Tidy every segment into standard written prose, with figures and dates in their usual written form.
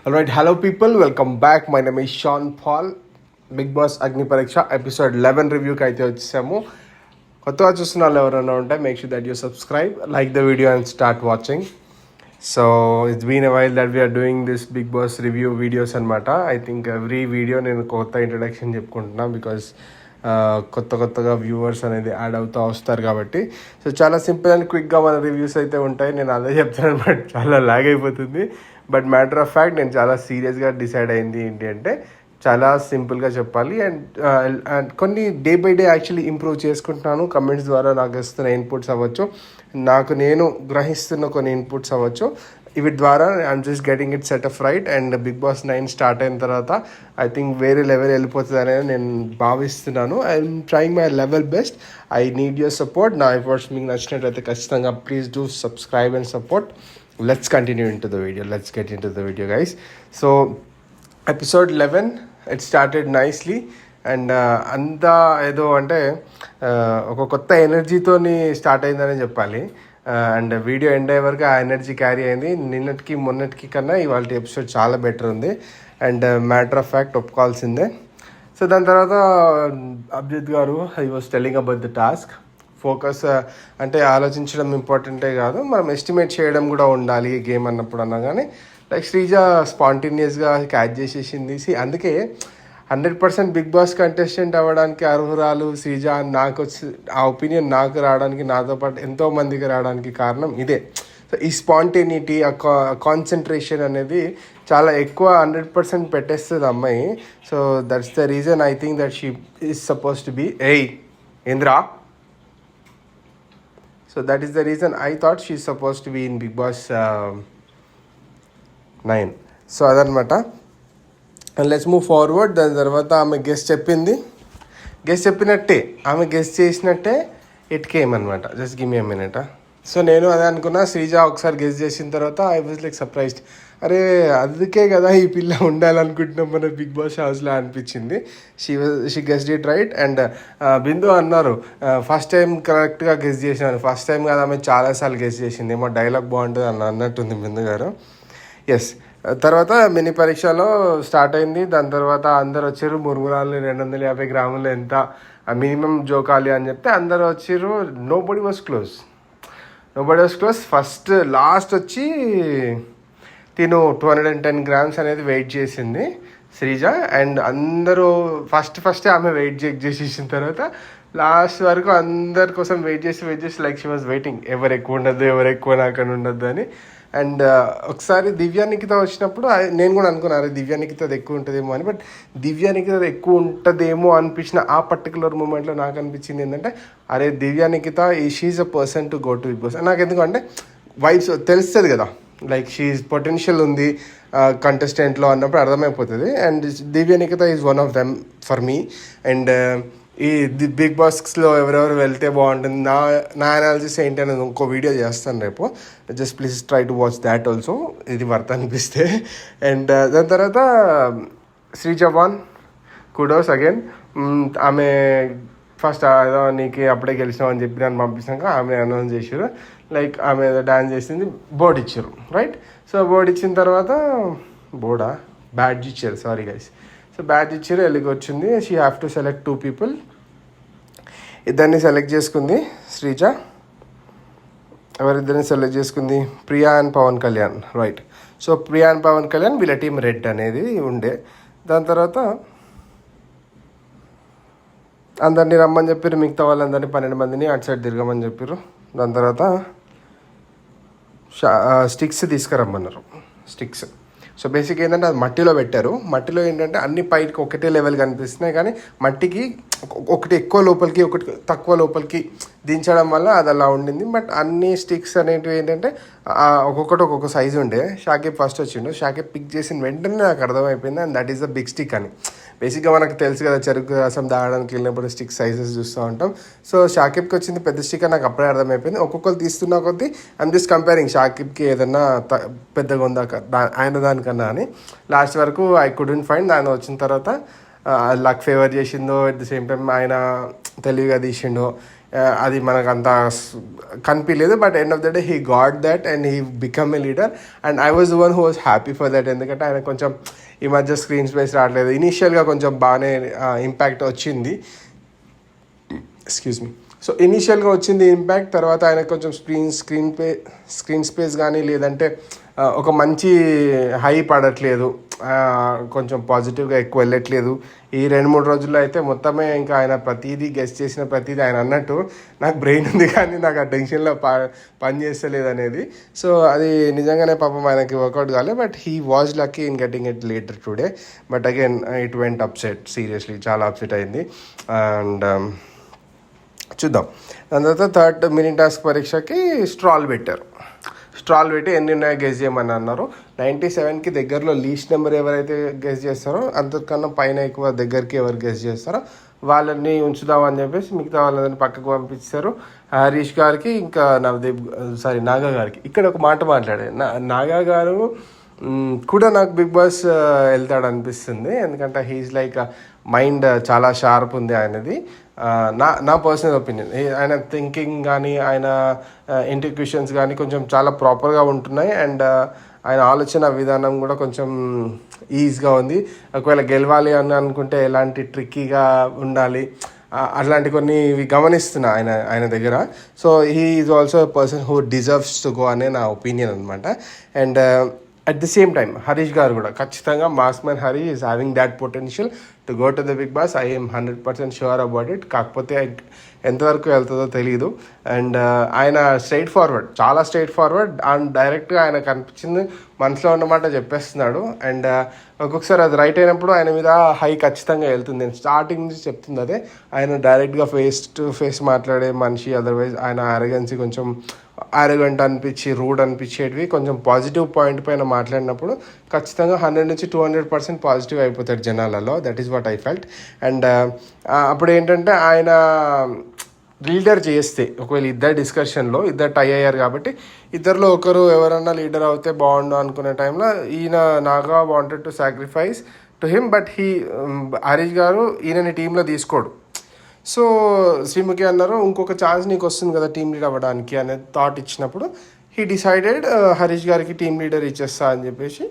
Alright, hello people, welcome back. My name is Sean Paul. Bigg Boss Agni Pariksha episode 11 రివ్యూకి అయితే వచ్చేసాము. కొత్తగా చూస్తున్న వాళ్ళు ఎవరైనా ఉంటే make sure that you subscribe, like the video and start watching. So it's been a while that we're doing this big Boss review videos అనమాట. I think every video నేను కొత్త ఇంట్రడక్షన్ చెప్పుకుంటున్నా బికాస్ కొత్తగా వ్యూవర్స్ అనేది యాడ్ అవుతూ వస్తారు కాబట్టి. So చాలా సింపుల్ అండ్ క్విక్గా మన రివ్యూస్ అయితే ఉంటాయి. నేను అదే చెప్తాను బట్ చాలా లాగ్ అయిపోతుంది. బట్ మ్యాటర్ ఆఫ్ ఫ్యాక్ట్ నేను చాలా సీరియస్గా డిసైడ్ అయింది ఏంటి అంటే చాలా సింపుల్గా చెప్పాలి. అండ్ కొన్ని day by day actually improve చేసుకుంటున్నాను. కమెంట్స్ ద్వారా నాకు ఇస్తున్న ఇన్పుట్స్ అవ్వచ్చు, నాకు నేను గ్రహిస్తున్న కొన్ని ఇన్పుట్స్ అవ్వచ్చు. వీటి ద్వారా I'm just getting it set up right. And Bigg Boss 9 start అయిన తర్వాత ఐ థింక్ వేరే లెవెల్ వెళ్ళిపోతుంది అనేది నేను భావిస్తున్నాను. I'm trying my level best. I need your support. నా ఎఫర్ట్స్ మీకు నచ్చినట్లయితే ఖచ్చితంగా please do subscribe and support. Let's continue into the video. Let's get into the video, guys. So, episode 11, it started nicely. And అంతా ఏదో అంటే ఒక కొత్త ఎనర్జీతోని start అయిందని చెప్పాలి. అండ్ వీడియో ఎండ్ అయ్యే వరకు ఆ ఎనర్జీ క్యారీ అయింది. నిన్నటికి మొన్నటికి కన్నా ఇవాళ ఎపిసోడ్ చాలా బెటర్ ఉంది. అండ్ మ్యాటర్ ఆఫ్ ఫ్యాక్ట్ ఒప్పుకోవాల్సిందే. సో దాని తర్వాత అభిజిత్ గారు he was telling about the task. Focus అంటే ఆలోచించడం ఇంపార్టెంటే కాదు, మనం ఎస్టిమేట్ చేయడం కూడా ఉండాలి గేమ్ అన్నప్పుడు అన్నా. కానీ లైక్ శ్రీజ స్పాంటేనియస్గా క్యాచ్ చేసేసింది. అందుకే 100% బిగ్ బాస్ కంటెస్టెంట్ అవ్వడానికి అర్హురాలు శ్రీజ అని నాకు వచ్చి ఆ ఒపీనియన్ నాకు రావడానికి, నాతో పాటు ఎంతోమందికి రావడానికి కారణం ఇదే. సో ఈ స్పాంటేనిటీ, ఆ కాన్సన్ట్రేషన్ అనేది చాలా ఎక్కువ 100% పెట్టేస్తుంది అమ్మాయి. So that's the reason I think that she is suppose to be Indra. So that is the reason I thought she's supposed to be in Big Boss 9. So అదనమాట. And let's move forward. దాని తర్వాత ఆమె guest చెప్పినట్టే, ఆమె guest చేసినట్టే it came అనమాట. Just give me a minute. So నేను అదే అనుకున్నా. శ్రీజ ఒకసారి గెస్ట్ చేసిన తర్వాత ఐ వాజ్ లైక్ సర్ప్రైజ్డ్. అరే అందుకే కదా ఈ పిల్ల ఉండాలనుకుంటున్నాం మన బిగ్ బాస్ హౌస్లో అనిపించింది. She guessed it right. And Bindu అన్నారు ఫస్ట్ టైం కరెక్ట్గా గెస్ట్ చేసినాను. ఫస్ట్ టైం కదా ఆమె చాలాసార్లు గెస్ట్ చేసింది, ఏమో డైలాగ్ బాగుంటుంది అన్నట్టుంది బిందు గారు. ఎస్. తర్వాత మినీ పరీక్షలో స్టార్ట్ అయింది. దాని తర్వాత అందరు వచ్చారు. మురుగురాలు 250 గ్రాములు ఎంత మినిమం జోకాలి అని చెప్తే అందరు వచ్చారు. Nobody was close. First last వచ్చి తిను 210 గ్రామ్స్ అనేది వెయిట్ చేసింది శ్రీజ. అండ్ అందరూ ఫస్ట్ ఆమె వెయిట్ చెక్ చేసేసిన తర్వాత లాస్ట్ వరకు అందరి కోసం వెయిట్ చేసి లైక్ షీ వాజ్ వెయిటింగ్ ఎవరు ఎక్కువ ఉండద్దు, ఎవరు ఎక్కువ నాకని ఉండద్దు అని. అండ్ ఒకసారి దివ్యానికిత వచ్చినప్పుడు నేను కూడా అనుకున్నాను దివ్యానికితది ఎక్కువ ఉంటుందేమో అని. బట్ దివ్యానికిత ఎక్కువ ఉంటుందేమో అనిపించిన ఆ పర్టికులర్ మూమెంట్లో నాకు అనిపించింది ఏంటంటే అరే దివ్యానికిత she a person to go to big Boss. నాకు ఎందుకు అంటే వైబ్స్ తెలుస్తుంది కదా, లైక్ షీఈ్ పొటెన్షియల్ ఉంది కంటెస్టెంట్లో అన్నప్పుడు అర్థమైపోతుంది. అండ్ దివ్యానికిత is one of them for me. And ఈ బిగ్ బాస్లో ఎవరెవరు వెళ్తే బాగుంటుంది, నా అనాలిసిస్ ఏంటి అనేది ఇంకో వీడియో చేస్తాను రేపు. Just please try to watch that also, ఇది వర్త్ అనిపిస్తే. అండ్ దాని తర్వాత శ్రీజవాన్ కుడోస్ అగైన్. ఆమె ఫస్ట్ ఏదో నీకు అప్పుడే గెలిచినావు అని చెప్పి నన్ను పంపించాక ఆమె అనౌన్స్ చేశారు. లైక్ ఆమె ఏదో డ్యాన్స్ చేసింది, బోర్డు ఇచ్చారు రైట్. సో బోర్డు ఇచ్చిన తర్వాత బ్యాడ్జ్ ఇచ్చారు, సారీ గైస్. సో బ్యాడ్జ్ ఇచ్చారు, వెళ్ళికి వచ్చింది. She have to select 2 people. ఇద్దరిని సెలెక్ట్ చేసుకుంది శ్రీజ. ఎవరిద్దరిని సెలెక్ట్ చేసుకుంది? Priya and Pawan Kalyan right. So Priya and Pawan Kalyan వీళ్ళ టీం రెడ్ అనేది ఉండే. దాని తర్వాత అందరినీ రమ్మని చెప్పారు, మిగతా వాళ్ళందరినీ 12 మందిని అటు సైడ్ తిరగమని చెప్పారు. దాని తర్వాత స్టిక్స్ తీసుకురమ్మన్నారు. స్టిక్స్ సో బేసిక్ ఏంటంటే అది మట్టిలో పెట్టారు. మట్టిలో ఏంటంటే అన్ని పైకి ఒకటే లెవెల్ కనిపిస్తున్నాయి, కానీ మట్టికి ఒకటి ఎక్కువ లోపలికి ఒకటి తక్కువ లోపలికి దించడం వల్ల అది అలా ఉండింది. బట్ అన్ని స్టిక్స్ అనేటివి ఏంటంటే ఒక్కొక్కటి ఒక్కొక్క సైజు ఉండే. షాకిబ్ ఫస్ట్ వచ్చిండు. షాకిబ్ పిక్ చేసిన వెంటనే నాకు అర్థమైపోయింది and that is the big stick అని. బేసిక్గా మనకు తెలుసు కదా, చెరుకు రసం తాగడానికి వెళ్ళినప్పుడు స్టిక్ సైజెస్ చూస్తూ ఉంటాం. సో షాకిబ్కి వచ్చింది పెద్ద స్టిక్ అని నాకు అప్పుడే అర్థమైపోయింది. ఒక్కొక్కరు తీస్తున్న కొద్దీ ఐమ్ జస్ట్ కంపేరింగ్ షాకిబ్కి ఏదన్నా పెద్దగా ఉందా ఆయన దానికన్నా అని. లాస్ట్ వరకు ఐ కుడెంట్ ఫైండ్. దాని వచ్చిన తర్వాత లక్ ఫేవర్ చేసిందో, ఎట్ ద సేమ్ టైం ఆయన తెలివిగా తీసిండో అది మనకు అంత కనిపించలేదు. But end of the day he got that and he become a leader and I was the one who was happy for that. ఎందుకంటే ఆయన కొంచెం ఈ మధ్య స్క్రీన్ స్పేస్ రావట్లేదు. ఇనీషియల్గా కొంచెం బాగానే ఇంపాక్ట్ వచ్చింది. Excuse me. సో ఇనీషియల్గా వచ్చింది ఇంపాక్ట్. తర్వాత ఆయన కొంచెం స్క్రీన్ స్పేస్ కానీ లేదంటే ఒక మంచి హై పడట్లేదు, కొంచెం పాజిటివ్గా ఎక్కువ వెళ్ళట్లేదు. ఈ 2-3 రోజుల్లో అయితే మొత్తమే ఇంకా ఆయన ప్రతిదీ గెస్ట్ చేసిన ప్రతిదీ ఆయన అన్నట్టు నాకు బ్రెయిన్ ఉంది కానీ నాకు ఆ టెన్షన్లో పని చేస్తలేదు అనేది. సో అది నిజంగానే పాపం ఆయనకి వర్కౌట్ కాలేదు. But he was lucky in getting it later today. But again it went upset, seriously చాలా అప్సెట్ అయింది. అండ్ చూద్దాం. దాని తర్వాత థర్డ్ మినీ టాస్క్ పరీక్షకి స్ట్రాల్ పెట్టి ఎన్ని ఉన్నాయో గెస్ చేయమని అన్నారు. 97కి దగ్గరలో లీస్ట్ నెంబర్ ఎవరైతే గెస్ చేస్తారో అంతకన్నా పైన ఎక్కువ దగ్గరికి ఎవరు గెస్ చేస్తారో వాళ్ళని ఉంచుదామని చెప్పేసి మిగతా వాళ్ళని పక్కకు పంపించారు. హరీష్ గారికి ఇంకా నాగా గారికి. ఇక్కడ ఒక మాట మాట్లాడే నాగా గారు కూడా నాకు బిగ్ బాస్ వెళ్తాడు అనిపిస్తుంది. ఎందుకంటే హీఈస్ లైక్ మైండ్ చాలా షార్ప్ ఉంది ఆయనది. నా పర్సనల్ ఒపీనియన్. ఆయన థింకింగ్ కానీ ఆయన ఇంటిక్యూషన్స్ కానీ కొంచెం చాలా ప్రాపర్గా ఉంటున్నాయి. అండ్ ఆయన ఆలోచన విధానం కూడా కొంచెం ఈజీగా ఉంది. ఒకవేళ గెలవాలి అని అనుకుంటే ఎలాంటి ట్రిక్కీగా ఉండాలి అట్లాంటి కొన్ని గమనిస్తున్నా ఆయన దగ్గర. So he is also a person who deserves to go అనే నా ఒపీనియన్ అనమాట. And at the same time Harish గారు కూడా ఖచ్చితంగా mass man Harish is having that potential to go to the Bigg Boss. I am 100% sure about it. కాకపోతే ఎంతవరకు వెళ్తుందో తెలియదు. అండ్ ఆయన చాలా స్ట్రైట్ ఫార్వర్డ్ అండ్ డైరెక్ట్గా ఆయన కనిపించింది మనసులో ఉన్నమాట చెప్పేస్తున్నాడు. అండ్ ఒక్కొక్కసారి అది రైట్ అయినప్పుడు ఆయన మీద హై ఖచ్చితంగా వెళ్తుంది. నేను స్టార్టింగ్ నుంచి చెప్తుంది అదే. ఆయన డైరెక్ట్గా ఫేస్ టు ఫేస్ మాట్లాడే మనిషి. అదర్వైజ్ ఆయన అరగెన్సీ కొంచెం అరగంట అనిపించి రూడ్ అనిపించేటివి కొంచెం పాజిటివ్ పాయింట్ పైన మాట్లాడినప్పుడు ఖచ్చితంగా 100-200% పాజిటివ్ అయిపోతాడు జనాలలో. That is what I felt. And అప్పుడు ఏంటంటే ఆయన లీడర్ చేస్తే ఒకవేళ ఇద్దరు డిస్కషన్లో ఇద్దరు టై అయ్యారు కాబట్టి ఇద్దరిలో ఒకరు ఎవరన్నా లీడర్ అవుతే బాగుండు అనుకునే టైంలో ఈయన Naga wanted to sacrifice to him. But Harish గారు ఈయనని టీంలో తీసుకోడు. సో శ్రీముఖి అన్నారు ఇంకొక ఛాన్స్ నీకు వస్తుంది కదా టీం లీడ్ అవ్వడానికి అనే థాట్ ఇచ్చినప్పుడు హీ డిసైడెడ్ హరీష్ గారికి టీం లీడర్ ఇచ్చేస్తా అని చెప్పేసి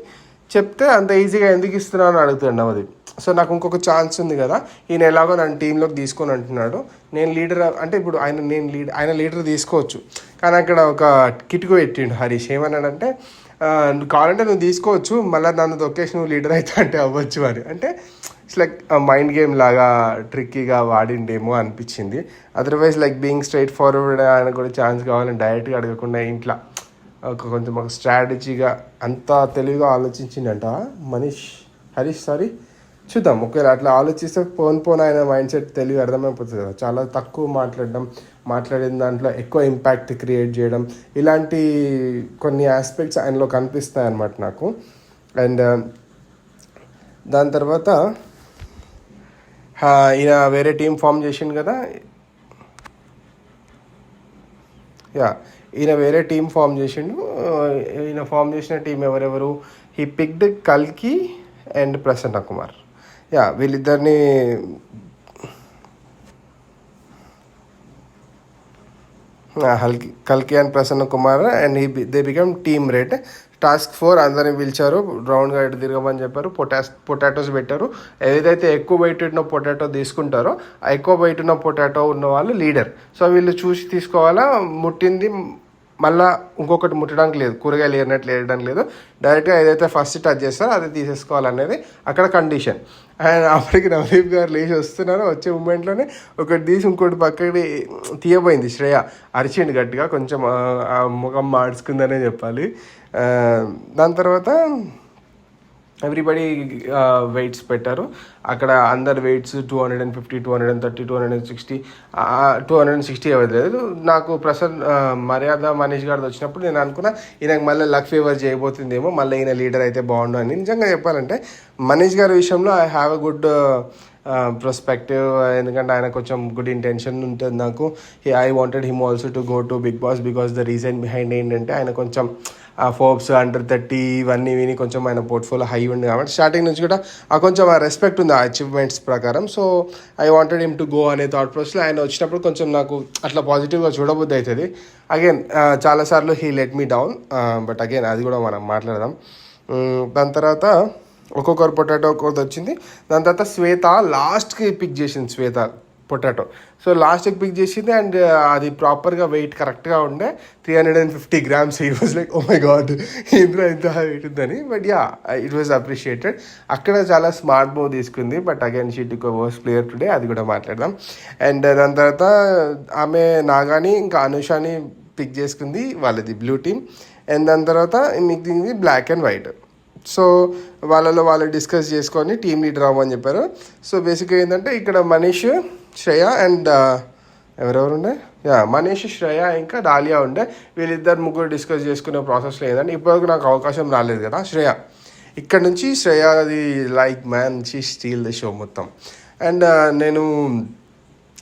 చెప్తే అంత ఈజీగా ఎందుకు ఇస్తున్నా అని అడుగుతుండే అది. సో నాకు ఇంకొక ఛాన్స్ ఉంది కదా, ఈయన ఎలాగో నన్ను టీంలోకి తీసుకొని అంటున్నాడు, నేను లీడర్ అంటే ఇప్పుడు ఆయన లీడర్ తీసుకోవచ్చు. కానీ అక్కడ ఒక కిటుకు పెట్టిండు హరీష్. ఏమన్నాడంటే కావాలంటే నువ్వు తీసుకోవచ్చు, మళ్ళీ నన్ను తొక్కేసి నువ్వు లీడర్ అవుతా అంటే అవ్వచ్చు అని. అంటే ఇట్స్ లైక్ మైండ్ గేమ్ లాగా ట్రిక్కీగా వాడిండేమో అనిపించింది. Otherwise like being straight forward ఆయన కూడా ఛాన్స్ కావాలని డైరెక్ట్గా అడగకుండా ఇంట్లో కొంచెం ఒక స్ట్రాటజీగా అంతా తెలివిగా ఆలోచించిందంట హరీష్. చూద్దాం, ఒకవేళ అట్లా ఆలోచిస్తే పోన్ ఆయన మైండ్ సెట్ తెలివి అర్థమైపోతుంది కదా. చాలా తక్కువ మాట్లాడిన దాంట్లో ఎక్కువ ఇంపాక్ట్ క్రియేట్ చేయడం, ఇలాంటి కొన్ని ఆస్పెక్ట్స్ ఆయనలో కనిపిస్తాయి అన్నమాట నాకు. అండ్ దాని తర్వాత ఈయన వేరే టీం ఫామ్ చేసిండు కదా. ఈయన వేరే టీం ఫామ్ చేసిండు. ఈయన ఫామ్ చేసిన టీం ఎవరెవరు? హీ పిక్డ్ కల్కి అండ్ ప్రసన్న కుమార్. వీళ్ళిద్దరిని కల్కి and Prasanna Kumar and they become team rate. Task 4 అందరిని పిలిచారు, రౌండ్గా ఇటు తిరగమని చెప్పారు. పొటాటోస్ పెట్టారు. ఏదైతే ఎక్కువ వెయిట్ ఉన్న పొటాటో తీసుకుంటారో ఆ ఎక్కువ వెయిట్ ఉన్న పొటాటో ఉన్న వాళ్ళు లీడర్. సో వీళ్ళు చూసి తీసుకోవాలా, ముట్టింది మళ్ళీ ఇంకొకటి ముట్టడానికి లేదు, కూరగాయలు ఏరినట్లు వేయడానికి లేదు, డైరెక్ట్గా ఏదైతే ఫస్ట్ టచ్ చేస్తారో అది తీసేసుకోవాలనేది అక్కడ కండిషన్. అండ్ అప్పటికి నవదీప్ గారు లేచి వస్తున్నారో వచ్చే మూమెంట్లోనే ఒకటి తీసి ఇంకోటి పక్కకి తీయబోయింది శ్రేయ. అరిచిండు గట్టిగా, కొంచెం ముఖం మార్చుకుందనే చెప్పాలి. దాని తర్వాత ఎవ్రీబడి వెయిట్స్ పెట్టారు. అక్కడ అందరు వెయిట్స్ 250, 230, 260 అవ్వలేదు. నాకు మర్యాద మనీష్ గారిది వచ్చినప్పుడు నేను అనుకున్నా ఈయనకు మళ్ళీ లక్ ఫేవర్ చేయబోతుందేమో, మళ్ళీ ఈయన లీడర్ అయితే బాగుండు అని. నిజంగా చెప్పాలంటే మనీష్ గారి విషయంలో I have a good perspective. ఎందుకంటే ఆయన కొంచెం గుడ్ ఇంటెన్షన్ ఉంటుంది నాకు. I wanted him also to go to big Boss because the reason behind ఏంటంటే ఆయన కొంచెం ఫోర్బ్స్ అండర్ 30 ఇవన్నీ విని కొంచెం ఆయన పోర్ట్ఫోలియో హై ఉంది కాబట్టి స్టార్టింగ్ నుంచి కూడా కొంచెం ఆ రెస్పెక్ట్ ఉంది ఆ అచీవ్మెంట్స్ ప్రకారం. So I wanted him to go అనే థాట్ ప్రాసెస్లో ఆయన వచ్చినప్పుడు కొంచెం నాకు అట్లా పాజిటివ్గా చూడబుద్ధి అవుతుంది. అగైన్ చాలాసార్లు he let me down, but again అది కూడా మనం మాట్లాడదాం. దాని తర్వాత ఒక్కొక్కరు పొటాటో ఒక్కొక్కటి వచ్చింది. దాని తర్వాత శ్వేత లాస్ట్కి పిక్ చేసింది, శ్వేత పొటాటో. సో లాస్ట్కి పిక్ చేసింది అండ్ అది ప్రాపర్గా వెయిట్ కరెక్ట్గా ఉండే 350 grams. ఈ was like oh my god ఇందులో ఎంత వెయిట్ ఉందని. But yeah, it was appreciated. అక్కడ చాలా స్మార్ట్ మూవ్ తీసుకుంది. But again she took worst player today, అది కూడా మాట్లాడదాం. అండ్ దాని తర్వాత ఆమె నాగాని ఇంకా అనుషాని పిక్ చేసుకుంది, వాళ్ళది బ్లూ టీమ్. అండ్ దాని తర్వాత మిగిలింది బ్లాక్ అండ్ వైట్. సో వాళ్ళు డిస్కస్ చేసుకొని టీమ్ లీడర్ అవ్వమని చెప్పారు. సో బేసిక్గా ఏంటంటే ఇక్కడ మనీష్, శ్రేయ అండ్ ఎవరెవరు ఉండే, మనీష్, శ్రేయ ఇంకా డాలియా ఉండే. వీళ్ళిద్దరు ముగ్గురు డిస్కస్ చేసుకునే ప్రాసెస్లో ఏంటంటే ఇప్పటివరకు నాకు అవకాశం రాలేదు కదా శ్రేయ. ఇక్కడ నుంచి శ్రేయ అది like man she steal the show మొత్తం. అండ్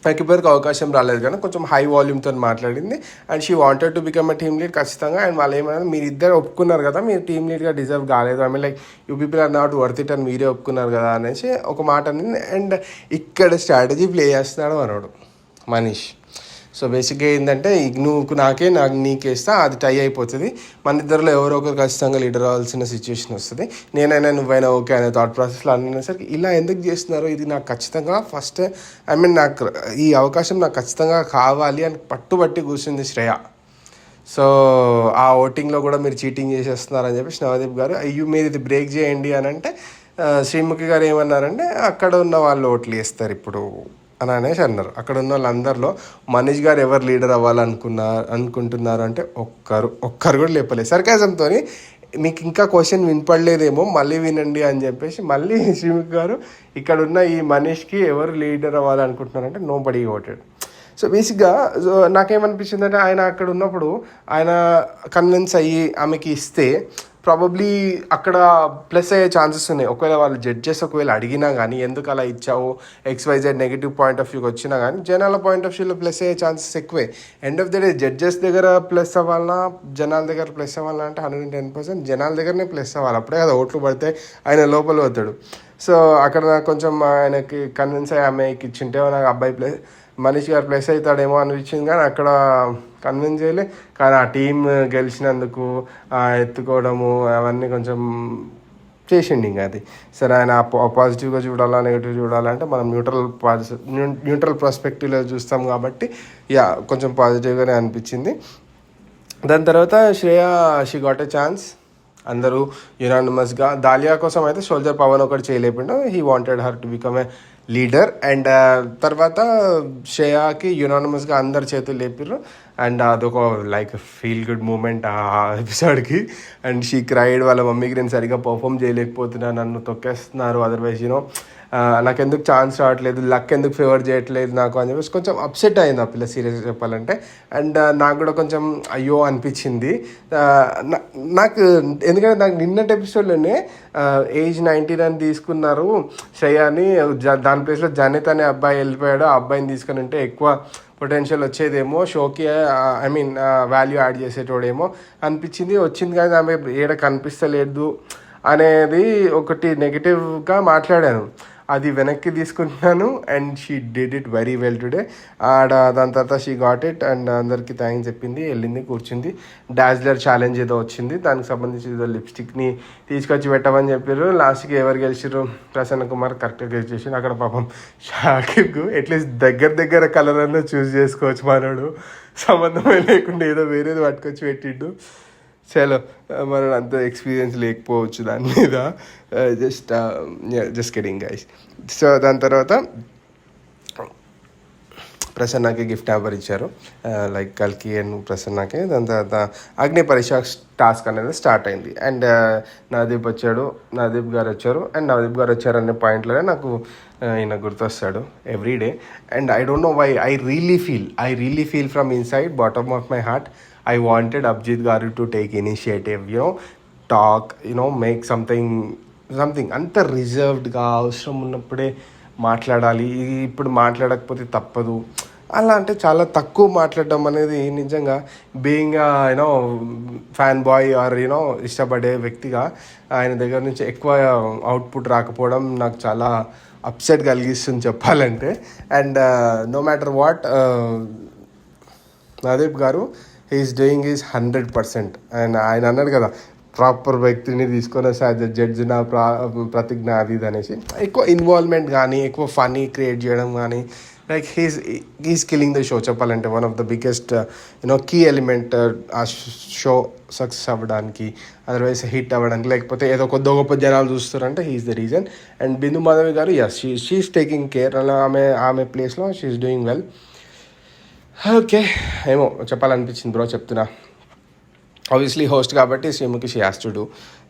నాకు ఇప్పటివరకు అవకాశం రాలేదు కానీ కొంచెం హై వాల్యూమ్తో మాట్లాడింది. And she wanted to become a team lead ఖచ్చితంగా. అండ్ వాళ్ళు ఏమన్నా మీరు ఇద్దరు ఒప్పుకున్నారు కదా మీరు టీమ్ లీడ్గా డిజర్వ్ కాలేదు, I mean like you people are not worth it అని మీరే ఒప్పుకున్నారు కదా అనేసి ఒక మాట అనింది. అండ్ ఇక్కడ స్ట్రాటజీ ప్లే చేస్తున్నాడు అన్నాడు మనీష్. సో బేసిక్గా ఏంటంటే నువ్వు నాకు నీకేస్తా, అది టై అయిపోతుంది. మన ఇద్దరిలో ఎవరో ఒకరు ఖచ్చితంగా లీడర్ అవ్వాల్సిన సిచ్యువేషన్ వస్తుంది. నేనైనా నువ్వైనా ఓకే అనే థాట్ ప్రాసెస్లో అనేసరికి ఇలా ఎందుకు చేస్తున్నారు, ఇది నాకు ఖచ్చితంగా ఫస్ట్ ఐ మీన్ నాకు ఈ అవకాశం నాకు ఖచ్చితంగా కావాలి అని పట్టుబట్టి కూర్చుంది శ్రేయ. సో ఆ ఓటింగ్లో కూడా మీరు చీటింగ్ చేసేస్తున్నారని చెప్పేసి నవదీప్ గారు మీరు ఇది బ్రేక్ చేయండి అని అంటే శ్రీముఖి గారు ఏమన్నారంటే అక్కడ ఉన్న వాళ్ళు ఓట్లు వేస్తారు ఇప్పుడు అని అనేసి అన్నారు. అక్కడ ఉన్న వాళ్ళందరిలో మనీష్ గారు ఎవరు లీడర్ అనుకుంటున్నారు అంటే ఒక్కరు కూడా లేపలేదు. సర్కాజంతో మీకు ఇంకా క్వశ్చన్ వినపడలేదేమో మళ్ళీ వినండి అని చెప్పేసి మళ్ళీ శ్రీముఖి గారు ఇక్కడ ఉన్న ఈ మనీష్కి ఎవరు లీడర్ అవ్వాలనుకుంటున్నారంటే నో బడీ ఓటెడ్. సో బేసిక్గా నాకేమనిపించింది అంటే ఆయన అక్కడ ఉన్నప్పుడు ఆయన కన్విన్స్ అయ్యి ఆమెకి ఇస్తే ప్రాబబ్లీ అక్కడ ప్లస్ అయ్యే ఛాన్సెస్ ఉన్నాయి. ఒకవేళ వాళ్ళు జడ్జెస్ ఒకవేళ అడిగినా కానీ ఎందుకు అలా ఇచ్చావు XYZ నెగిటివ్ పాయింట్ ఆఫ్ వ్యూకి వచ్చినా కానీ జనాల పాయింట్ ఆఫ్ వ్యూలో ప్లస్ అయ్యే ఛాన్సెస్ ఎక్కువే. End of the day judges దగ్గర ప్లస్ అవ్వాలన్నా జనాల దగ్గర ప్లస్ అవ్వాలన్నా అంటే 110% జనాల దగ్గరనే ప్లస్ అవ్వాలి. అప్పుడే కదా ఓట్లు పడితే ఆయన లోపల పోతాడు. సో అక్కడ నాకు కొంచెం ఆయనకి కన్విన్స్ అయ్యి ఆమెకి ఇచ్చింటే నాకు అబ్బాయి ప్లస్ మనీష్ గారు ప్లస్ అవుతాడేమో అనిపించింది కానీ అక్కడ కన్విన్స్ చేయలే. కానీ ఆ టీం గెలిచినందుకు ఎత్తుకోవడము అవన్నీ కొంచెం చేసిండి. ఇంకా అది సరే ఆయన పాజిటివ్గా చూడాలా నెగిటివ్ చూడాలంటే మనం న్యూట్రల్ పర్స్పెక్టివ్లో చూస్తాం కాబట్టి కొంచెం పాజిటివ్గానే అనిపించింది. దాని తర్వాత Shreya she got a chance. అందరూ యునానిమస్గా దాలియా కోసం అయితే సోల్జర్ పవన్ ఒకటి చేయలేకుండా he wanted her to become a leader. And తర్వాత శ్రేయాకి యునానిమస్గా అందరు చేతులు లేపారు. అండ్ అదొక లైక్ ఫీల్ గుడ్ మూమెంట్ ఆ ఎపిసోడ్కి. అండ్ షీ క్రైడ్, వాళ్ళ మమ్మీకి నేను సరిగ్గా పర్ఫామ్ చేయలేకపోతున్నా, నన్ను తొక్కేస్తున్నారు, అదర్వైజ్ నాకెందుకు ఛాన్స్ రావట్లేదు, లక్ ఎందుకు ఫేవర్ చేయట్లేదు నాకు అని చెప్పేసి కొంచెం అప్సెట్ అయింది ఆ పిల్ల సీరియస్గా చెప్పాలంటే. అండ్ నాకు కూడా కొంచెం అయ్యో అనిపించింది నాకు. ఎందుకంటే నాకు నిన్నటి ఎపిసోడ్లోనే ఏజ్ 19 అని తీసుకున్నారు శ్రేయాని, దాని ప్లేస్లో జనిత్ అనే అబ్బాయి వెళ్ళిపోయాడు. ఆ అబ్బాయిని తీసుకుని ఉంటే ఎక్కువ పొటెన్షియల్ వచ్చేదేమో, షోకి ఐ మీన్ వాల్యూ యాడ్ చేసేటోడేమో అనిపించింది. వచ్చింది కానీ ఆమె ఏడ కనిపిస్తలేదు అనేది ఒకటి నెగిటివ్గా మాట్లాడాను. అది వెనక్కి తీసుకుంటున్నాను. And she did it very well today. దాని తర్వాత షీ గాట్ ఇట్ అండ్ అందరికీ థ్యాంక్స్ చెప్పింది, వెళ్ళింది, కూర్చుంది. డాజ్లర్ ఛాలెంజ్ ఏదో వచ్చింది, దానికి సంబంధించి ఏదో లిప్స్టిక్ని తీసుకొచ్చి పెట్టమని చెప్పారు. లాస్ట్కి ఎవరు గెలిచారు, ప్రసన్న కుమార్ కరెక్ట్గా గెలిచేసి. అక్కడ పాపం షాకిబ్కు అట్లీస్ట్ దగ్గర కలర్ అన్నా చూస్ చేసుకోవచ్చు, మనోడు సంబంధమే లేకుండా ఏదో వేరేది పట్టుకొచ్చి పెట్టిండు. చలో మనం అంత ఎక్స్పీరియన్స్ లేకపోవచ్చు దాని మీద, జస్ట్ కిడింగ్ గైస్. సో దాని తర్వాత ప్రసన్నకి గిఫ్ట్ హ్యాంపర్ ఇచ్చారు, లైక్ కల్కి అండ్ ప్రసన్నకి. దాని తర్వాత అగ్ని పరీక్ష టాస్క్ అనేది స్టార్ట్ అయింది. అండ్ నవదీప్ గారు వచ్చారు. అండ్ నవదీప్ గారు వచ్చారనే పాయింట్లోనే నాకు ఈయన గుర్తొస్తాడు everyday. And I don't know why I really feel from inside bottom of my heart I wanted Abhijit Garu to take initiative, talk, make something అంత రిజర్వ్డ్గా అవసరం ఉన్నప్పుడే మాట్లాడాలి, ఇప్పుడు మాట్లాడకపోతే తప్పదు అలా అంటే చాలా తక్కువ మాట్లాడడం అనేది నిజంగా being you know fan boy or you know ఇష్టపడే వ్యక్తిగా ఆయన దగ్గర నుంచి ఎక్కువ అవుట్పుట్ రాకపోవడం నాకు చాలా అప్సెట్ కలిగిస్తుంది చెప్పాలంటే. అండ్ నో మ్యాటర్ వాట్ నదీప్ గారు హీఈస్ డూయింగ్ ఈజ్ 100%. అండ్ ఆయన అన్నాడు కదా ప్రాపర్ వ్యక్తిని తీసుకొని వస్తే జడ్జి నా ప్రతిజ్ఞ అది ఇది అనేసి. ఎక్కువ ఇన్వాల్వ్మెంట్ కానీ ఎక్కువ ఫనీ క్రియేట్ చేయడం కానీ like he's killing the show చెప్పాలంటే. One of the biggest you know key element ఆ షో సక్సెస్ అవ్వడానికి, అదర్వైజ్ హిట్ అవ్వడానికి, లేకపోతే ఏదో కొద్ది గొప్ప జనాలు చూస్తారంటే he's the reason. And Bindu Madhavi గారు ఎస్ షీఈస్ టేకింగ్ కేర్. అలా ఆమె ప్లేస్లో షీఈస్ డూయింగ్ వెల్. ఓకే, ఏమో చెప్పాలనిపించింది బ్రో, చెప్తున్నా. ఆబ్వియస్లీ హోస్ట్ కాబట్టి Sreemukhi she has to do.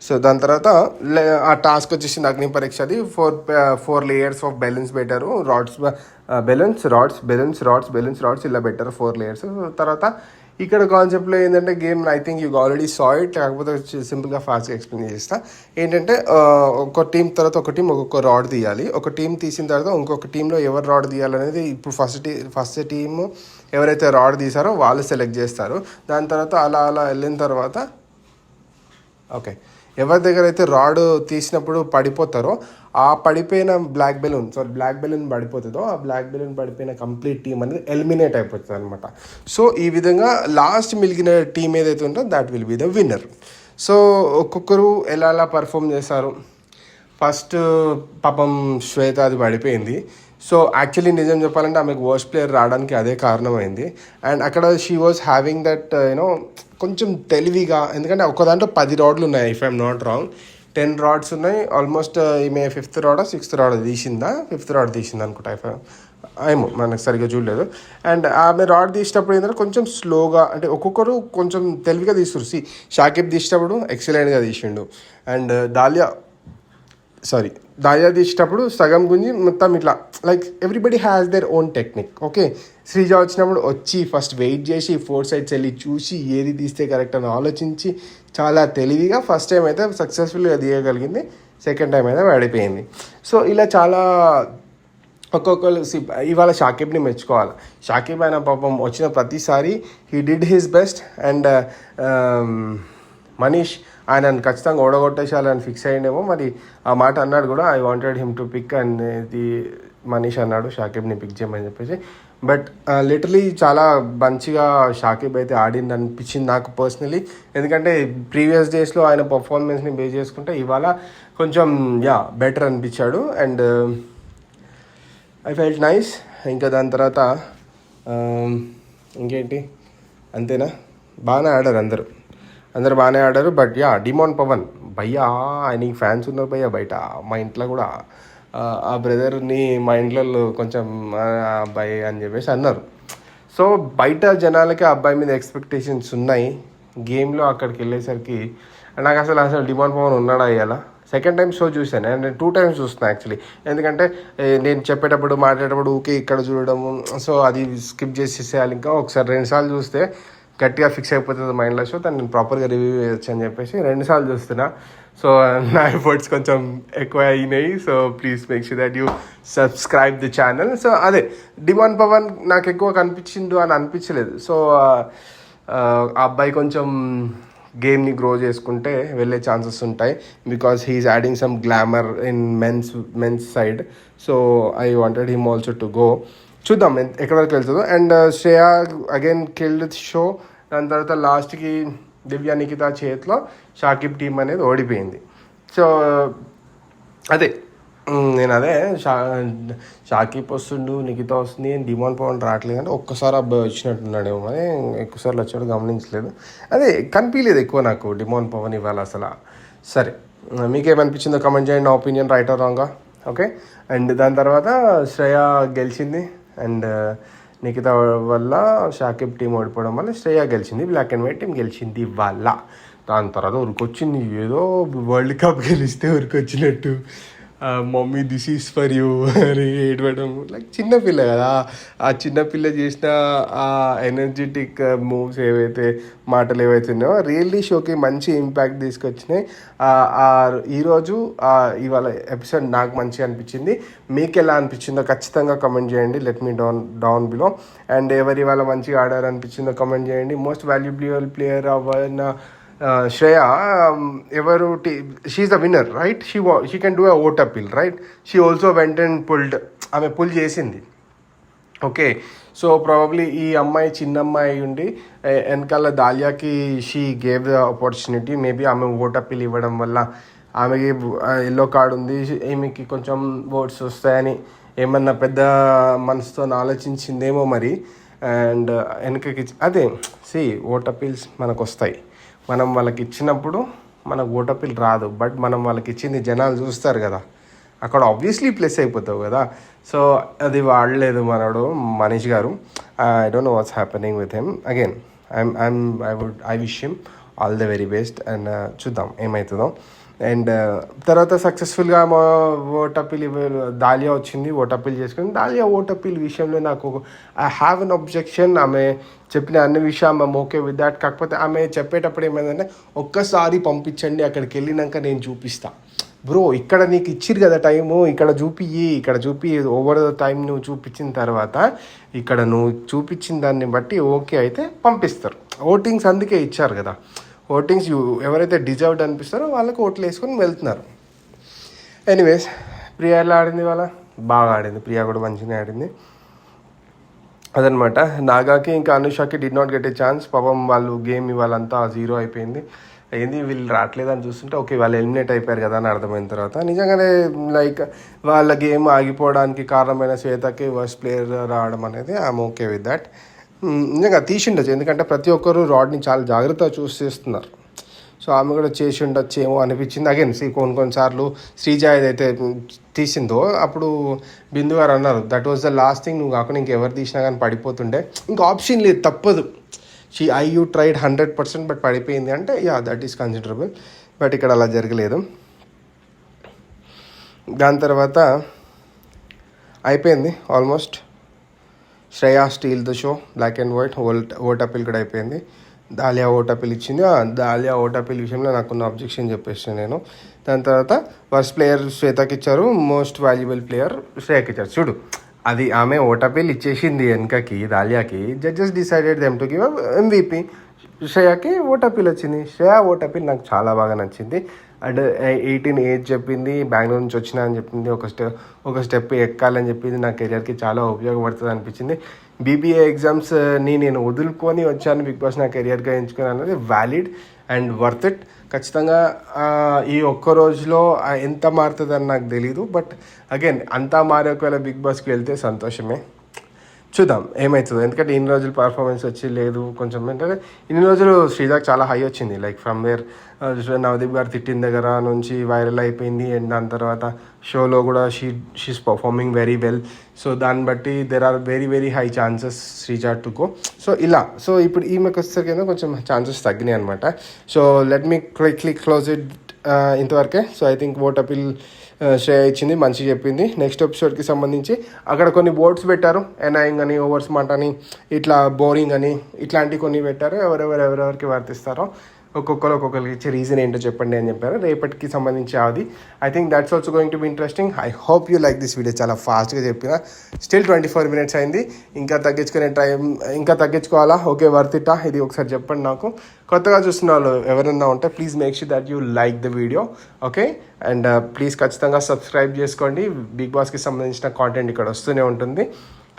So దాని తర్వాత ఆ టాస్క్ వచ్చేసింది అగ్ని పరీక్షది. 4 లేయర్స్ ఆఫ్ బెలూన్స్ పెట్టారు. బెలూన్స్ ఇలా పెట్టారు 4 లేయర్స్. తర్వాత ఇక్కడ కాన్సెప్ట్లో ఏంటంటే game I think you already saw it, కాకపోతే సింపుల్గా ఫాస్ట్గా ఎక్స్ప్లెయిన్ చేస్తా. ఏంటంటే ఒక టీం తర్వాత ఒక టీం ఒక్కొక్క రాడ్ తీయాలి. ఒక టీం తీసిన తర్వాత ఇంకొక టీంలో ఎవరు రాడ్ తీయాలనేది ఇప్పుడు ఫస్ట్ టీం ఎవరైతే రాడ్ తీసారో వాళ్ళు సెలెక్ట్ చేస్తారు. దాని తర్వాత అలా వెళ్ళిన తర్వాత ఓకే ఎవరి దగ్గర అయితే రాడ్ తీసినప్పుడు పడిపోతారో ఆ పడిపోయిన బ్లాక్ బెలూన్ పడిపోతుందో ఆ బ్లాక్ బెలూన్ పడిపోయిన కంప్లీట్ టీం అనేది ఎలిమినేట్ అయిపోతుంది అనమాట. సో ఈ విధంగా లాస్ట్ మిగిలిన టీం ఏదైతే ఉంటుందో that will be the winner. So ఒక్కొక్కరు ఎలా పర్ఫామ్ చేస్తారు. ఫస్ట్ పాపం శ్వేత అది పడిపోయింది. సో యాక్చువల్లీ నిజం చెప్పాలంటే ఆమెకు వర్స్ట్ ప్లేయర్ రావడానికి అదే కారణమైంది. అండ్ అక్కడ she was having that you know కొంచెం తెలివిగా, ఎందుకంటే ఒక దాంట్లో 10 రాడ్లు ఉన్నాయి if I'm not wrong. 10 rods ఉన్నాయి ఆల్మోస్ట్. ఈమె 5th rod 6th rod తీసిందా, 5th rod తీసింది అనుకుంటా, ఏమో మనకు సరిగ్గా చూడలేదు. అండ్ ఆమె రాడ్ తీసేటప్పుడు ఏంటంటే కొంచెం స్లోగా, అంటే ఒక్కొక్కరు కొంచెం తెలివిగా తీస్తారు. షాకిబ్ తీసేటప్పుడు ఎక్సలెంట్గా తీసిండు. అండ్ దాలియా తీసేటప్పుడు సగం గుంజి మొత్తం ఇట్లా like everybody has their own technique. Okay, Sreeja వచ్చినప్పుడు వచ్చి ఫస్ట్ వెయిట్ చేసి 4 sides వెళ్ళి చూసి ఏది తీస్తే కరెక్ట్ అని ఆలోచించి చాలా తెలివిగా ఫస్ట్ టైం అయితే సక్సెస్ఫుల్గా తీయగలిగింది. సెకండ్ టైం అయితే పడిపోయింది. సో ఇలా చాలా ఒక్కొక్కరు ఇవాళ షాకిబ్ని మెచ్చుకోవాలి. షాకిబ్ ఆయన పాపం వచ్చిన ప్రతిసారి he did his best. And Manish ఆయనను ఖచ్చితంగా ఓడగొట్టేసాలని ఫిక్స్ అయ్యిండేమో, మరి ఆ మాట అన్నాడు కూడా. I wanted him to pick and Manish అన్నాడు షాకిబ్ని పిక్ చేయమని చెప్పేసి. బట్ లిటరలీ చాలా మంచిగా షాకిబ్ అయితే ఆడింది అనిపించింది నాకు పర్సనలీ. ఎందుకంటే ప్రీవియస్ డేస్లో ఆయన పర్ఫార్మెన్స్ని బేస్ చేసుకుంటే ఇవాళ కొంచెం బెటర్ అనిపించాడు. And I felt nice. ఇంకా దాని తర్వాత ఇంకేంటి, అంతేనా? బాగానే ఆడారు అందరు బాగానే ఆడారు. బట్ డిమాన్ పవన్ భయ్యా, ఆయనకి ఫ్యాన్స్ ఉన్నారు భయ్యా బయట. మా ఇంట్లో కూడా ఆ బ్రదర్ని మా ఇంట్లో కొంచెం అబ్బాయి అని చెప్పేసి అన్నారు. సో బయట జనాలకి ఆ అబ్బాయి మీద ఎక్స్పెక్టేషన్స్ ఉన్నాయి. గేమ్లో అక్కడికి వెళ్ళేసరికి నాకు అసలు డిమాన్ పవన్ ఉన్నాడా అయ్యాలా. సెకండ్ టైం షో చూశాను అండ్ 2 times చూస్తున్నాను యాక్చువల్లీ. ఎందుకంటే నేను చెప్పేటప్పుడు మాట్లాడేటప్పుడు ఊకే ఇక్కడ చూడడము, సో అది స్కిప్ చేసేసేయాలి. ఇంకా ఒకసారి 2 సార్లు చూస్తే గట్టిగా ఫిక్స్ అయిపోతుంది మైండ్లో. సో దాన్ని నేను ప్రాపర్గా రివ్యూ చేయొచ్చు అని చెప్పేసి 2 సార్లు చూస్తున్నా. సో నా ఎఫర్ట్స్ కొంచెం ఎక్కువ అయినాయి. So please make sure that you subscribe the channel. So అదే డిమాన్ పవన్ నాకు ఎక్కువ కనిపించిండు అని అనిపించలేదు. సో ఆ అబ్బాయి కొంచెం గేమ్ని గ్రో చేసుకుంటే వెళ్ళే ఛాన్సెస్ ఉంటాయి. Because he's adding some glamour in men's side. So I wanted him also to go. చూద్దాం ఎక్కడి వరకు వెళ్తుందో. And Shreya again killed show. దాని తర్వాత లాస్ట్కి దివ్య నిఖిత చేతిలో షాకిబ్ టీం అనేది ఓడిపోయింది. సో అదే షాకిబ్ వస్తుండు, నిఖిత వస్తుంది, డిమాన్ పవన్ రావట్లేదు అంటే ఒక్కసారి అబ్బాయి వచ్చినట్టున్నాడేమో, అని ఎక్కువసార్లు వచ్చాడు గమనించలేదు. అదే కనిపించలేదు ఎక్కువ నాకు డిమాన్ పవన్ ఇవాళ అసలు. సరే, మీకేమనిపించిందో కమెంట్ చేయండి, నా ఒపీనియన్ రైట్ ఆర్ రాంగా. ఓకే, అండ్ దాని తర్వాత శ్రేయ గెలిచింది. అండ్ నిఖిత వల్ల షాకిబ్ టీం ఓడిపోవడం వల్ల శ్రేయ గెలిచింది. బ్లాక్ అండ్ వైట్ టీం గెలిచింది వాళ్ళ. దాని తర్వాత ఉరికొచ్చింది, ఏదో వరల్డ్ కప్ గెలిస్తే ఉరికొచ్చినట్టు. Mummy this is for you అని ఏడవడం లైక్ చిన్నపిల్ల కదా. ఆ చిన్నపిల్ల చేసిన ఆ ఎనర్జెటిక్ మూవ్స్ ఏవైతే మాటలు ఏవైతే ఉన్నాయో రియల్లీ షోకి మంచి ఇంపాక్ట్ తీసుకొచ్చినాయి. ఈరోజు ఇవాళ ఎపిసోడ్ నాకు మంచిగా అనిపించింది. మీకు ఎలా అనిపించిందో ఖచ్చితంగా కమెంట్ చేయండి. Let me down below. And ఎవరి వాళ్ళ మంచిగా ఆడారు అనిపించిందో కమెంట్ చేయండి. మోస్ట్ వాల్యుబుల్ ప్లేయర్ అవ్వన శ్రేయ ఎవరు she's the winner right. She can do a vote appeal right. She also went and pulled, ఆమె పుల్ చేసింది. ఓకే, సో ప్రాబబ్లీ ఈ అమ్మాయి చిన్న అమ్మాయి ఉండి వెనకాల దాలియాకి she gave the opportunity. Maybe ఆమె ఓట్ అపీల్ ఇవ్వడం వల్ల ఆమెకి ఎల్లో కార్డ్ ఉంది, ఈమెకి కొంచెం ఓట్స్ వస్తాయని ఏమన్నా పెద్ద మనసుతో ఆలోచించిందేమో మరి. అండ్ వెనకకి అదే ఓట్ అపీల్స్ మనకు వస్తాయి. మనం వాళ్ళకి ఇచ్చినప్పుడు మనకు ఓట్ అపీల్ రాదు, బట్ మనం వాళ్ళకి ఇచ్చింది జనాలు చూస్తారు కదా, అక్కడ ఆబ్వియస్లీ ప్లస్ అయిపోతావు కదా. సో అది వాడలేదు మనడు మనీష్ గారు. I don't know what's happening with him. Again I wish him all the very best. And చూద్దాం ఏమవుతుందో. అండ్ తర్వాత సక్సెస్ఫుల్గా మా ఓట్ అపీల్ దాలియా వచ్చింది, ఓట్ అపీల్ చేసుకుని. దాలియా ఓట్ అపీల్ విషయంలో నాకు ఐ హ్యావ్ అన్ అబ్జెక్షన్. ఆమె చెప్పిన అన్ని విషయం ఐమ్ ఓకే విత్ దాట్. కాకపోతే ఆమె చెప్పేటప్పుడు ఏమైందంటే ఒక్కసారి పంపించండి, అక్కడికి వెళ్ళినాక నేను చూపిస్తా. బ్రో ఇక్కడ నీకు ఇచ్చిరు కదా టైము, ఇక్కడ చూపి ఓవర్ ద టైం నువ్వు చూపించిన తర్వాత ఇక్కడ నువ్వు చూపించిన దాన్ని బట్టి ఓకే అయితే పంపిస్తారు. ఓటింగ్స్ అందుకే ఇచ్చారు కదా. ఓటింగ్స్ ఎవరైతే డిజర్వ్డ్ అనిపిస్తారో వాళ్ళకి ఓట్లు వేసుకొని వెళ్తున్నారు. ఎనీవేస్ ప్రియా ఎలా ఆడింది వాళ్ళ బాగా ఆడింది. ప్రియా కూడా మంచిగా ఆడింది. అదనమాట. నాగాకి ఇంకా అనుషాకి did not get a chance. పాపం వాళ్ళు గేమ్ ఇవాళంతా 0 అయిపోయింది. ఏంది వీళ్ళు రావట్లేదని చూస్తుంటే ఓకే వాళ్ళు ఎలిమినేట్ అయిపోయారు కదా అని అర్థమైన తర్వాత నిజంగానే లైక్ వాళ్ళ గేమ్ ఆగిపోవడానికి కారణమైన శ్వేతకి వర్స్ట్ ప్లేయర్ రావడం అనేది ఐఎమ్ ఓకే విత్ దట్. నిజంగా తీసిండొచ్చు, ఎందుకంటే ప్రతి ఒక్కరు రాడ్ని చాలా జాగ్రత్తగా చూస్ చేస్తున్నారు. సో ఆమె కూడా చేసి ఉండొచ్చేమో అనిపించింది. అగైన్ కొన్నిసార్లు శ్రీజ ఏదైతే తీసిందో అప్పుడు బిందు గారు అన్నారు that was the last thing, నువ్వు కాకుండా ఇంకెవరు తీసినా కానీ పడిపోతుండే, ఇంకా ఆప్షన్ లేదు, తప్పదు. యూ ట్రైడ్ 100% బట్ పడిపోయింది అంటే దట్ ఈస్ కన్సిడరబుల్. బట్ ఇక్కడ అలా జరగలేదు. దాని తర్వాత అయిపోయింది almost. Shreya steal the show, black and white. Vote appeal కూడా అయిపోయింది. దాలియా ఓట్ అపీల్ ఇచ్చింది. దాలియా ఓట్ అపీల్ విషయంలో నాకున్న అబ్జెక్షన్ చెప్పేసాను నేను. దాని తర్వాత వర్స్ట్ ప్లేయర్ శ్వేతకి ఇచ్చారు, మోస్ట్ వాల్యుబుల్ ప్లేయర్ శ్రేయకి ఇచ్చారు. చూడు అది ఆమె ఓట్ అపీల్ ఇచ్చేసింది వెనకకి దాలియాకి. Judges decided them to give MVP. శ్రేయాకి ఓట్ అపీల్ వచ్చింది. శ్రేయా ఓట్ అపీల్ నాకు చాలా బాగా నచ్చింది. అండ్ 18 ఏజ్ చెప్పింది, బెంగళూరు నుంచి వచ్చినా అని చెప్పింది, ఒక స్టెప్ ఎక్కాలని చెప్పింది, నా కెరియర్కి చాలా ఉపయోగపడుతుంది అనిపించింది. BBA ఎగ్జామ్స్ని నేను వదులుకొని వచ్చాను, బిగ్ బాస్ నా కెరియర్గా ఎంచుకున్నాను అనేది వ్యాలిడ్ అండ్ వర్త్ ఇట్. ఖచ్చితంగా ఈ ఒక్క రోజులో ఎంత మారుతుందని నాకు తెలీదు, బట్ అగైన్ అంతా మారే ఒకవేళ బిగ్ బాస్కి వెళ్తే సంతోషమే. చూద్దాం ఏమవుతుందో. ఎందుకంటే ఇన్ని రోజులు పర్ఫార్మెన్స్ వచ్చి లేదు, కొంచెం ఏంటంటే ఇన్ని రోజులు శ్రీజాకి చాలా హై వచ్చింది. లైక్ ఫ్రమ్ వేర్ నవదీప్ గారు తిట్టిన దగ్గర నుంచి వైరల్ అయిపోయింది. అండ్ దాని తర్వాత షోలో కూడా she's performing very well. So దాన్ని బట్టి there are very very high chances Sreeja to go. So ఇప్పుడు ఈమెకు వచ్చేసరికి కొంచెం ఛాన్సెస్ తగ్గినాయి అనమాట. So let me quickly close it ఇంతవరకే. So I think vote appeal Shreya ఇచ్చింది, మంచిగా చెప్పింది. నెక్స్ట్ ఎపిసోడ్కి సంబంధించి అక్కడ కొన్ని బోర్డ్స్ పెట్టారు, ఎనాయింగ్ అని, ఓవర్ స్మార్ట్ అని, ఇట్లా బోరింగ్ అని, ఇట్లాంటివి కొన్ని పెట్టారు. ఎవరెవరికి వర్తిస్తారో ఒక్కొక్కరికి ఇచ్చే రీజన్ ఏంటో చెప్పండి అని చెప్పారు. రేపటికి సంబంధించి అది I think that's also going to be interesting. I hope you like this video. చాలా ఫాస్ట్గా చెప్పిన, స్టిల్ 24 minutes అయింది. ఇంకా తగ్గించుకోవాలా? ఓకే వర్తిటా ఇది ఒకసారి చెప్పండి నాకు. కొత్తగా చూస్తున్న వాళ్ళు ఎవరన్నా ఉంటే please make sure that you like the video. Okay, and please ఖచ్చితంగా సబ్స్క్రైబ్ చేసుకోండి. బిగ్ బాస్కి సంబంధించిన కాంటెంట్ ఇక్కడ వస్తూనే ఉంటుంది.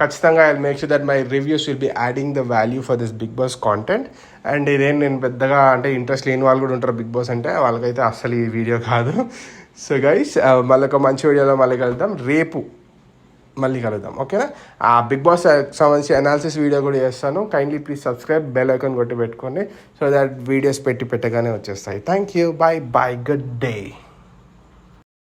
ఖచ్చితంగా I make sure that my reviews will be adding the value for this big Boss content. And ఇదేం నేను పెద్దగా అంటే ఇంట్రెస్ట్ లేని వాళ్ళు కూడా ఉంటారు బిగ్ బాస్ అంటే, వాళ్ళకైతే అస్సలు ఈ వీడియో కాదు. సో గైస్ మళ్ళీ ఒక మంచి వీడియోలో మళ్ళీ కలుద్దాం. రేపు మళ్ళీ కలుద్దాం, ఓకేనా? ఆ బిగ్ బాస్ సంబంధించి అనాలిసిస్ వీడియో కూడా చేస్తాను. Kindly please subscribe, bell icon కొట్టి పెట్టుకోండి, సో దట్ వీడియోస్ పెట్టగానే వచ్చేస్తాయి. Thank you, bye bye, good day.